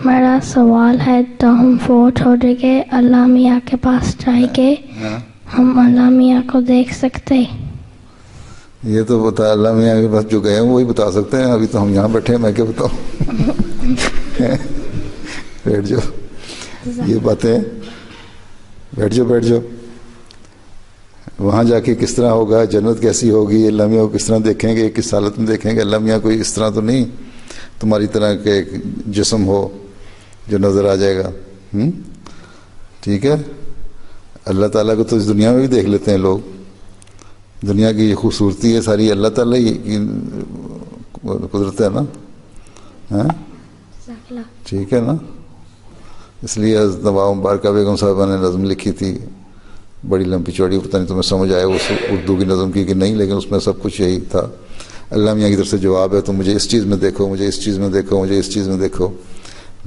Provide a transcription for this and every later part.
میرا سوال ہے تو ہم فوت ہو جائے اللہ میاں کے پاس جائیں گے، ہم اللہ میاں کو دیکھ سکتے؟ یہ تو بتا اللہ میاں کے پاس جو گئے ہیں وہی بتا سکتے ہیں، ابھی تو ہم یہاں بیٹھے ہیں، میں کیا بتاؤں؟ بیٹھ جاؤ، یہ باتیں بیٹھ جاؤ. وہاں جا کے کس طرح ہوگا، جنت کیسی ہوگی، اللہ میاں کو کس طرح دیکھیں گے، کس حالت میں دیکھیں گے؟ اللہ میاں کوئی اس طرح تو نہیں تمہاری طرح کے ایک جسم ہو جو نظر آ جائے گا. ٹھیک ہے، اللہ تعالیٰ کو تو اس دنیا میں بھی دیکھ لیتے ہیں لوگ. دنیا کی یہ خوبصورتی ہے ساری اللہ تعالیٰ کی قدرت ہے نا. ٹھیک ہے نا. اس لیے حضرت نواب مبارکہ بیگم صاحبہ نے نظم لکھی تھی بڑی لمبی چوڑی، پتہ نہیں تمہیں سمجھ آئے اس اردو کی نظم کی کہ نہیں، لیکن اس میں سب کچھ یہی تھا. اللہ میاں کی طرف سے جواب ہے، تم مجھے اس چیز میں دیکھو، مجھے اس چیز میں دیکھو، مجھے اس چیز میں دیکھو.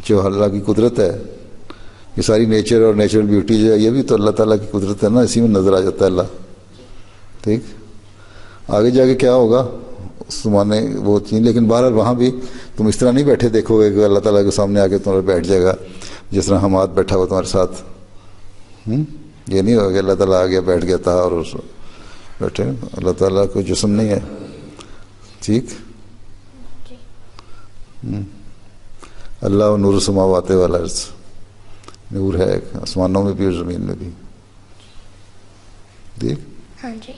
جو اللہ کی قدرت ہے، یہ ساری نیچر اور نیچرل بیوٹی جو ہے یہ بھی تو اللہ تعالیٰ کی قدرت ہے نا، اسی میں نظر آ جاتا ہے اللہ. ٹھیک، آگے جا کے کیا ہوگا اس زمانے وہ چیز، لیکن بہرحال وہاں بھی تم اس طرح نہیں بیٹھے دیکھو گے کہ اللہ تعالیٰ کے سامنے آ کے تمہارا بیٹھ جائے گا جس طرح حماد بیٹھا ہوا تمہارے ساتھ. یہ نہیں ہوگا کہ اللہ تعالیٰ آ گیا بیٹھ گیا تھا اور بیٹھے. اللہ تعالیٰ کو جسم نہیں ہے. ٹھیک. اللہ نور السماوات والارض، نور ہے آسمانوں میں بھی اور زمین میں بھی. ٹھیک. ہاں جی.